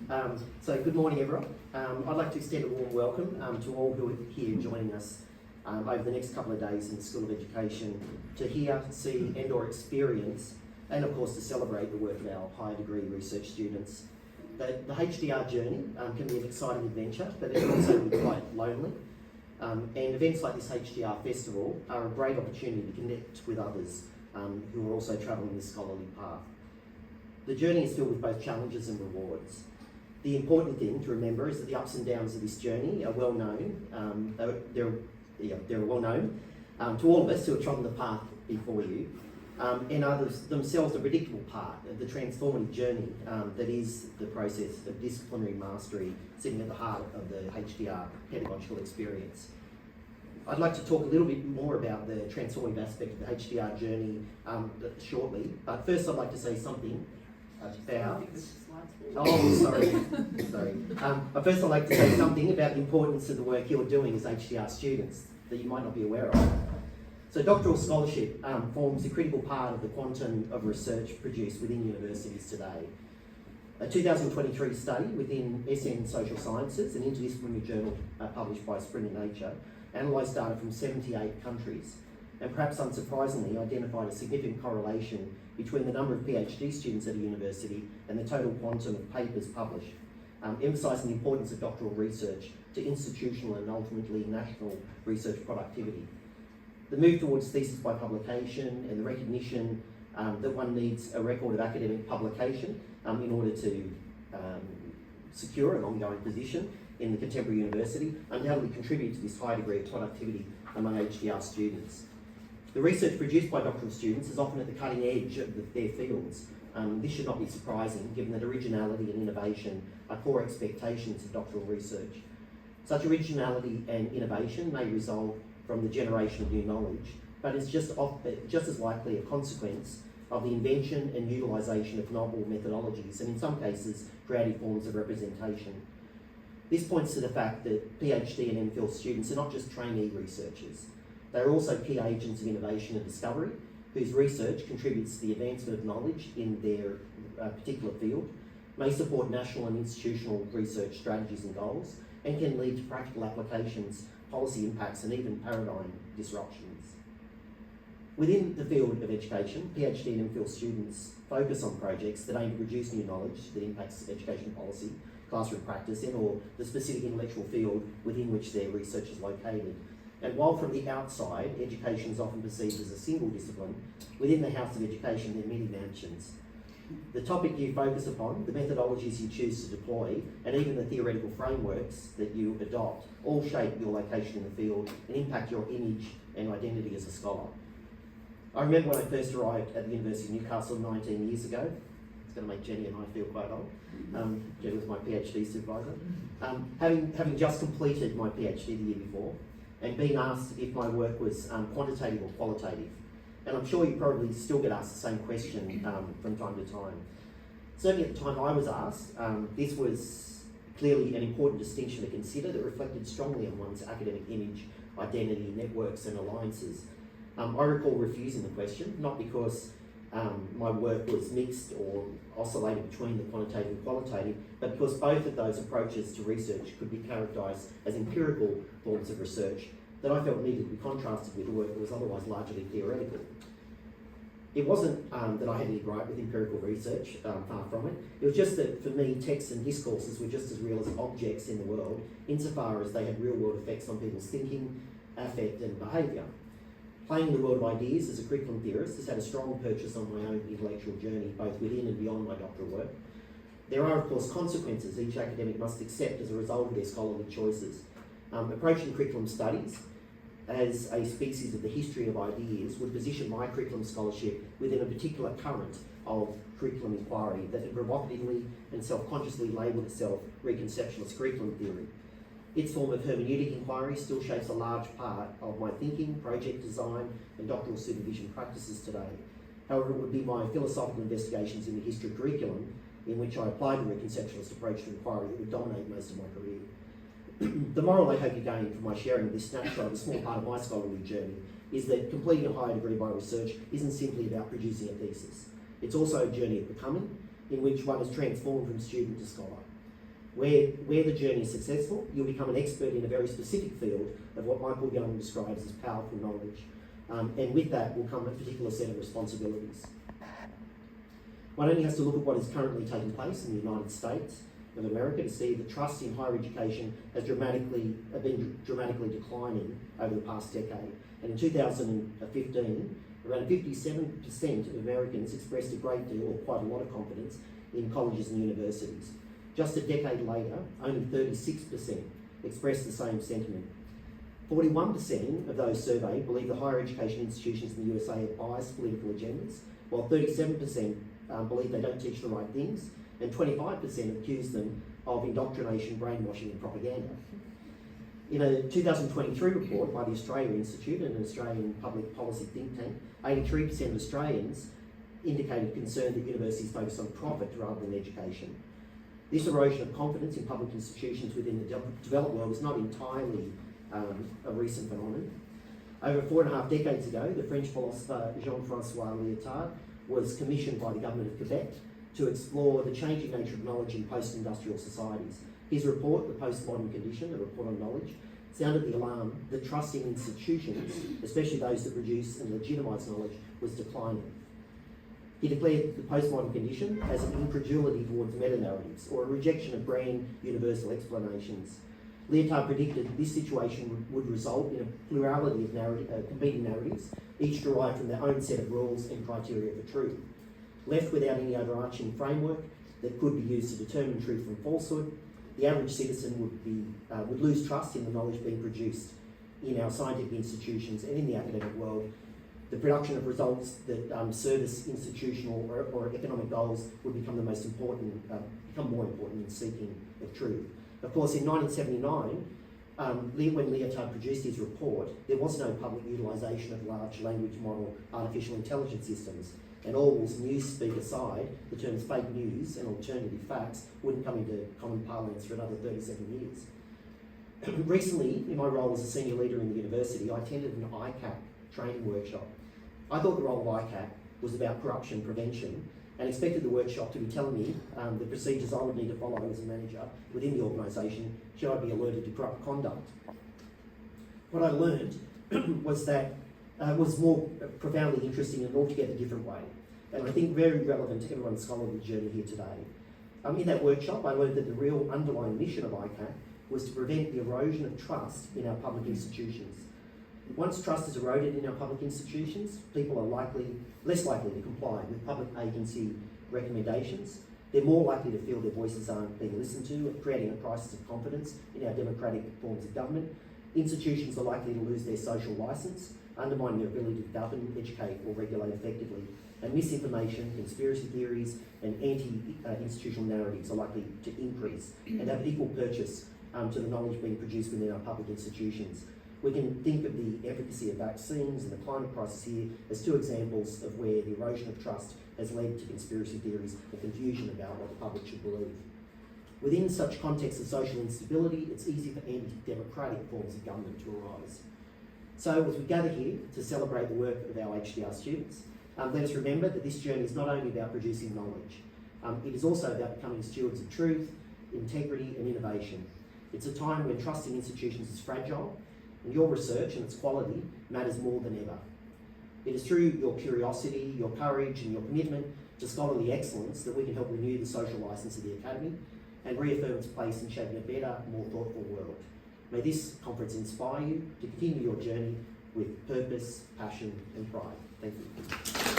So good morning everyone. I'd like to extend a warm welcome to all who are here joining us over the next couple of days in the School of Education to hear, see and or experience, and of course to celebrate the work of our higher degree research students. The HDR journey can be an exciting adventure, but it can also be quite lonely. And events like this HDR festival are a great opportunity to connect with others who are also travelling this scholarly path. The journey is filled with both challenges and rewards. The important thing to remember is that the ups and downs of this journey are well known. They're well known to all of us who have trodden the path before you, and are themselves a predictable part of the transformative journey that is the process of disciplinary mastery sitting at the heart of the HDR pedagogical experience. I'd like to talk a little bit more about the transformative aspect of the HDR journey shortly, but first I'd like to say something about... Oh, sorry. But first I'd like to say something about the importance of the work you're doing as HDR students that you might not be aware of. So doctoral scholarship forms a critical part of the quantum of research produced within universities today. A 2023 study within SN Social Sciences, an interdisciplinary journal published by Spring and Nature, analysed data from 78 countries, and perhaps unsurprisingly identified a significant correlation between the number of PhD students at a university and the total quantum of papers published, emphasising the importance of doctoral research to institutional and ultimately national research productivity. The move towards thesis by publication and the recognition that one needs a record of academic publication in order to secure an ongoing position in the contemporary university undoubtedly contribute to this high degree of productivity among HDR students. The research produced by doctoral students is often at the cutting edge of their fields. This should not be surprising given that originality and innovation are core expectations of doctoral research. Such originality and innovation may result from the generation of new knowledge, but is just as likely a consequence of the invention and utilisation of novel methodologies and in some cases creative forms of representation. This points to the fact that PhD and MPhil students are not just trainee researchers. They are also key agents of innovation and discovery, whose research contributes to the advancement of knowledge in their particular field, may support national and institutional research strategies and goals, and can lead to practical applications, policy impacts, and even paradigm disruptions. Within the field of education, PhD and MPhil students focus on projects that aim to produce new knowledge that impacts education policy, classroom practice, and or the specific intellectual field within which their research is located. And while from the outside, education is often perceived as a single discipline, within the House of Education there are many mansions. The topic you focus upon, the methodologies you choose to deploy, and even the theoretical frameworks that you adopt all shape your location in the field and impact your image and identity as a scholar. I remember when I first arrived at the University of Newcastle 19 years ago. It's going to make Jenny and I feel quite old. Jenny was my PhD supervisor. Having just completed my PhD the year before, and being asked if my work was quantitative or qualitative. And I'm sure you probably still get asked the same question from time to time. Certainly at the time I was asked, this was clearly an important distinction to consider that reflected strongly on one's academic image, identity, networks and alliances. I recall refusing the question, not because my work was mixed or oscillated between the quantitative and qualitative, but because both of those approaches to research could be characterised as empirical forms of research that I felt needed to be contrasted with work that was otherwise largely theoretical. It wasn't that I had any gripe with empirical research, far from it. It was just that for me, texts and discourses were just as real as objects in the world, insofar as they had real-world effects on people's thinking, affect and behaviour. Playing in the world of ideas as a curriculum theorist has had a strong purchase on my own intellectual journey, both within and beyond my doctoral work. There are, of course, consequences each academic must accept as a result of their scholarly choices. Approaching curriculum studies as a species of the history of ideas would position my curriculum scholarship within a particular current of curriculum inquiry that had provocatively and self-consciously labelled itself reconceptualist curriculum theory. Its form of hermeneutic inquiry still shapes a large part of my thinking, project design and doctoral supervision practices today. However, it would be my philosophical investigations in the history curriculum in which I applied the reconceptualist approach to inquiry that would dominate most of my career. The moral I hope you gain from my sharing of this snapshot of a small part of my scholarly journey is that completing a higher degree by research isn't simply about producing a thesis. It's also a journey of becoming, in which one is transformed from student to scholar. Where the journey is successful, you'll become an expert in a very specific field of what Michael Young describes as powerful knowledge. And with that will come a particular set of responsibilities. One only has to look at what is currently taking place in the United States of America to see that trust in higher education has been dramatically declining over the past decade. And in 2015, around 57% of Americans expressed a great deal, or quite a lot of confidence, in colleges and universities. Just a decade later, only 36% expressed the same sentiment. 41% of those surveyed believe the higher education institutions in the USA have biased political agendas, while 37% believe they don't teach the right things, and 25% accuse them of indoctrination, brainwashing and propaganda. In a 2023 report by the Australia Institute, an Australian public policy think tank, 83% of Australians indicated concern that universities focus on profit rather than education. This erosion of confidence in public institutions within the developed world is not entirely a recent phenomenon. Over 4.5 decades ago, the French philosopher Jean-Francois Lyotard was commissioned by the government of Quebec to explore the changing nature of knowledge in post-industrial societies. His report, The Postmodern Condition, a report on knowledge, sounded the alarm that trust in institutions, especially those that produce and legitimise knowledge, was declining. He declared the postmodern condition as an incredulity towards meta-narratives, or a rejection of grand universal explanations. Lyotard predicted this situation would result in a plurality of competing narratives, each derived from their own set of rules and criteria for truth. Left without any overarching framework that could be used to determine truth from falsehood, the average citizen would lose trust in the knowledge being produced in our scientific institutions and in the academic world. The production of results that service institutional or economic goals would become more important in seeking of truth. Of course, in 1979, when Lyotard produced his report, there was no public utilisation of large language model artificial intelligence systems. And Orwell's newspeak aside, the terms fake news and alternative facts wouldn't come into common parlance for another 37 years. Recently, in my role as a senior leader in the university, I attended an ICAP training workshop. I thought the role of ICAP was about corruption prevention and expected the workshop to be telling me the procedures I would need to follow as a manager within the organisation should I be alerted to corrupt conduct. What I learned was more profoundly interesting in an altogether different way, and I think very relevant to everyone's scholarly journey here today. In that workshop, I learned that the real underlying mission of ICAP was to prevent the erosion of trust in our public institutions. Once trust is eroded in our public institutions, people are less likely to comply with public agency recommendations. They're more likely to feel their voices aren't being listened to, creating a crisis of confidence in our democratic forms of government. Institutions are likely to lose their social licence, undermining their ability to govern, educate or regulate effectively. And misinformation, conspiracy theories and anti-institutional narratives are likely to increase and have equal purchase to the knowledge being produced within our public institutions. We can think of the efficacy of vaccines and the climate crisis here as two examples of where the erosion of trust has led to conspiracy theories and confusion about what the public should believe. Within such contexts of social instability, it's easy for anti-democratic forms of government to arise. So as we gather here to celebrate the work of our HDR students, let us remember that this journey is not only about producing knowledge, it is also about becoming stewards of truth, integrity and innovation. It's a time when trust in institutions is fragile, and your research and its quality matters more than ever. It is through your curiosity, your courage and your commitment to scholarly excellence that we can help renew the social licence of the Academy and reaffirm its place in shaping a better, more thoughtful world. May this conference inspire you to continue your journey with purpose, passion and pride. Thank you.